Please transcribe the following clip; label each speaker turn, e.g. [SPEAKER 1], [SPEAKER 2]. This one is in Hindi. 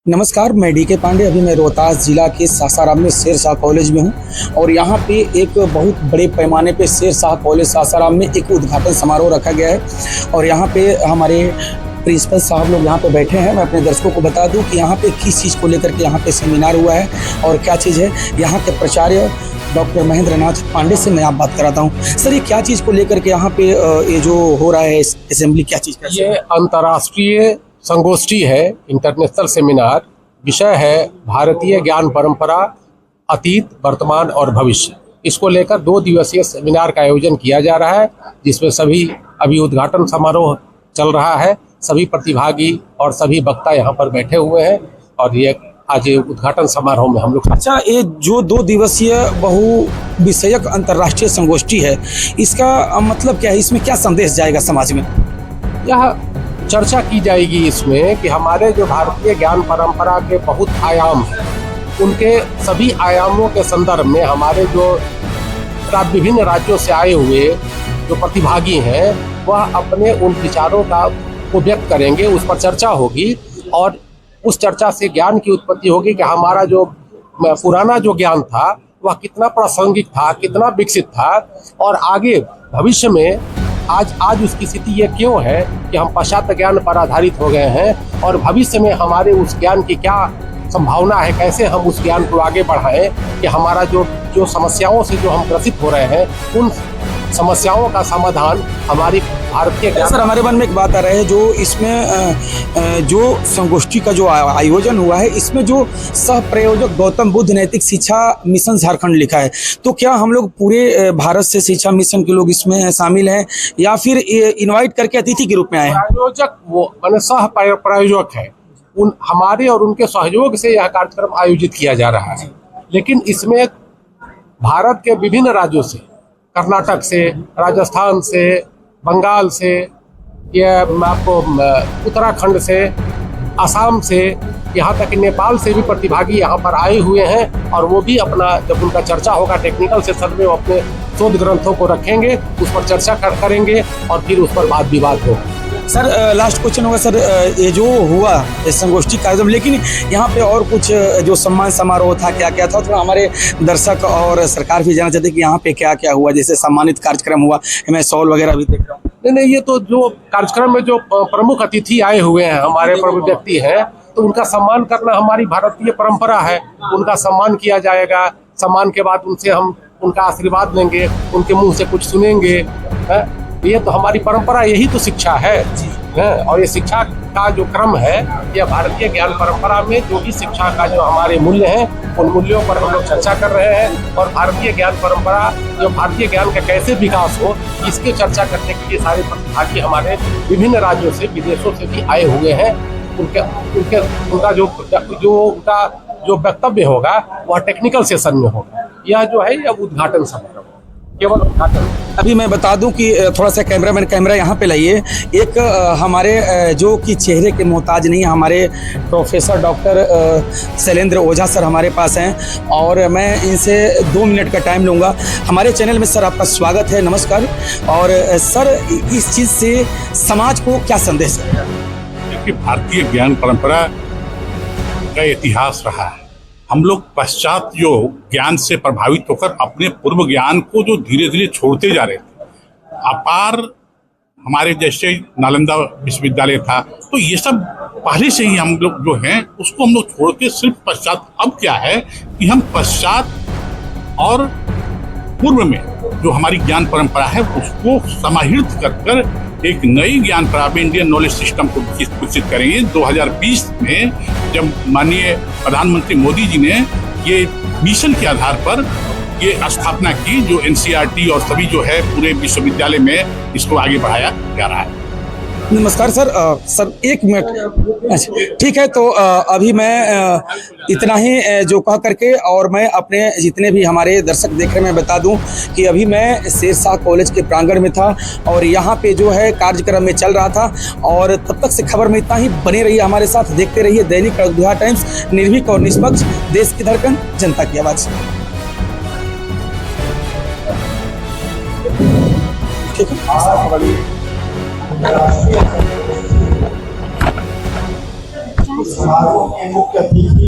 [SPEAKER 1] नमस्कार, मैं डीके पांडे। अभी मैं रोहतास जिला के सासाराम में शेर शाह कॉलेज में हूं और यहाँ पे एक बहुत बड़े पैमाने पे शेर शाह कॉलेज सासाराम में एक उद्घाटन समारोह रखा गया है और यहाँ पे हमारे प्रिंसिपल साहब लोग यहाँ पे बैठे हैं। मैं अपने दर्शकों को बता दूं कि यहाँ पे किस चीज़ को लेकर के यहाँ पे सेमिनार हुआ है और क्या चीज़ है। यहाँ के प्राचार्य डॉक्टर महेंद्र नाथ पांडे से मैं आप बात कराता हूँ। सर, ये क्या चीज़ को लेकर के यहाँ पे ये जो हो रहा है असेंबली, क्या चीज़ का?
[SPEAKER 2] ये अंतर्राष्ट्रीय संगोष्ठी है, इंटरनेशनल सेमिनार। विषय है भारतीय ज्ञान परंपरा, अतीत, वर्तमान और भविष्य। इसको लेकर 2 दिवसीय सेमिनार का आयोजन किया जा रहा है, जिसमें सभी अभी उद्घाटन समारोह चल रहा है। सभी प्रतिभागी और सभी वक्ता यहाँ पर बैठे हुए हैं और ये आज उद्घाटन समारोह में हम लोग।
[SPEAKER 1] अच्छा, ये जो 2 दिवसीय बहु विषयक अंतर्राष्ट्रीय संगोष्ठी है, इसका मतलब क्या है? इसमें क्या संदेश जाएगा समाज में?
[SPEAKER 2] यह चर्चा की जाएगी इसमें कि हमारे जो भारतीय ज्ञान परंपरा के बहुत आयाम हैं, उनके सभी आयामों के संदर्भ में हमारे जो विभिन्न राज्यों से आए हुए जो प्रतिभागी हैं वह अपने उन विचारों को व्यक्त करेंगे। उस पर चर्चा होगी और उस चर्चा से ज्ञान की उत्पत्ति होगी कि हमारा जो पुराना जो ज्ञान था वह कितना प्रासंगिक था, कितना विकसित था और आगे भविष्य में आज उसकी स्थिति ये क्यों है कि हम पाश्चात्य ज्ञान पर आधारित हो गए हैं और भविष्य में हमारे उस ज्ञान की क्या संभावना है, कैसे हम उस ज्ञान को आगे बढ़ाएं कि हमारा जो समस्याओं से जो हम ग्रसित हो रहे हैं उन समस्याओं का समाधान हमारी भारतीय।
[SPEAKER 1] सर, हमारे मन में एक बात आ रहा है, जो इसमें जो संगोष्ठी का जो आयोजन हुआ है, इसमें जो सह प्रयोजक गौतम बुद्ध नैतिक शिक्षा मिशन झारखंड लिखा है, तो क्या हम लोग पूरे भारत से शिक्षा मिशन के लोग इसमें शामिल हैं या फिर इनवाइट करके अतिथि के रूप में आए हैं?
[SPEAKER 2] प्रायोजक वो माने सह प्रायोजक है, उन हमारे और उनके सहयोग से यह कार्यक्रम आयोजित किया जा रहा है। लेकिन इसमें भारत के विभिन्न राज्यों से, कर्नाटक से, राजस्थान से, बंगाल से, ये आपको उत्तराखंड से, असम से, यहाँ तक नेपाल से भी प्रतिभागी यहाँ पर आए हुए हैं और वो भी अपना, जब उनका चर्चा होगा टेक्निकल सेशन में, वो अपने शोध ग्रंथों को रखेंगे, उस पर चर्चा करेंगे और फिर उस पर वाद विवाद होगा।
[SPEAKER 1] सर, लास्ट क्वेश्चन होगा सर, ये जो हुआ संगोष्ठी कार्यक्रम, लेकिन यहाँ पे और कुछ जो सम्मान समारोह था, क्या क्या था? थोड़ा हमारे दर्शक और सरकार भी जानना चाहते कि यहाँ पे क्या क्या हुआ। जैसे सम्मानित कार्यक्रम हुआ, मैं शॉल वगैरह भी देख रहा हूँ।
[SPEAKER 2] नहीं, ये तो जो कार्यक्रम में जो प्रमुख अतिथि आए हुए हैं, हमारे प्रमुख व्यक्ति हैं, तो उनका सम्मान करना हमारी भारतीय परंपरा है। उनका सम्मान किया जाएगा। सम्मान के बाद उनसे हम उनका आशीर्वाद लेंगे, उनके मुंह से कुछ सुनेंगे। ये तो हमारी परंपरा, यही तो शिक्षा है। और ये शिक्षा का जो क्रम है, यह भारतीय ज्ञान परंपरा में जो भी शिक्षा का जो हमारे मूल्य हैं, उन मूल्यों पर हम लोग चर्चा कर रहे हैं और भारतीय ज्ञान परंपरा, जो भारतीय ज्ञान का कैसे विकास हो, इसकी चर्चा करने के लिए सारे प्रतिभागी हमारे विभिन्न राज्यों से, विदेशों से भी आए हुए हैं। उनका जो वक्तव्य होगा वह टेक्निकल सेशन में होगा। यह जो है यह उद्घाटन समारोह, केवल उद्घाटन। अभी
[SPEAKER 1] मैं बता दूं कि थोड़ा सा कैमरा यहाँ पे लाइए। एक हमारे जो कि चेहरे के मोहताज नहीं, हमारे प्रोफेसर डॉक्टर शैलेंद्र ओझा सर हमारे पास हैं और मैं इनसे 2 मिनट का टाइम लूँगा। हमारे चैनल में सर आपका स्वागत है, नमस्कार। और सर, इस चीज़ से समाज को क्या संदेश है?
[SPEAKER 3] देखिए, भारतीय ज्ञान परंपरा का इतिहास रहा है। हम लोग पश्चात जो ज्ञान से प्रभावित होकर अपने पूर्व ज्ञान को जो धीरे धीरे छोड़ते जा रहे थे, अपार हमारे जैसे नालंदा विश्वविद्यालय था, तो ये सब पहले से ही हम लोग जो हैं उसको हम लोग छोड़ के सिर्फ पश्चात। अब क्या है कि हम पश्चात और पूर्व में जो हमारी ज्ञान परंपरा है उसको समाहित कर एक नई ज्ञान परंपरा, इंडियन नॉलेज सिस्टम को विकसित करेंगे। 2020 में जब माननीय प्रधानमंत्री मोदी जी ने ये मिशन के आधार पर ये स्थापना की, जो एनसीईआरटी और सभी जो है पूरे विश्वविद्यालय में इसको आगे बढ़ाया जा रहा है।
[SPEAKER 1] नमस्कार सर। सर 1 मिनट, अच्छा ठीक है। तो अभी मैं इतना ही जो कह करके, और मैं अपने जितने भी हमारे दर्शक देख रहे हैं, मैं बता दूं कि अभी मैं शेर शाह कॉलेज के प्रांगण में था और यहाँ पे जो है कार्यक्रम में चल रहा था। और तब तक से खबर में इतना ही। बने रहिए हमारे साथ, देखते रहिए दैनिक अयोध्या टाइम्स, निर्भीक और निष्पक्ष, देश की धड़कन, जनता की आवाज़। ठीक है।
[SPEAKER 4] समारोह के मुख्य अतिथि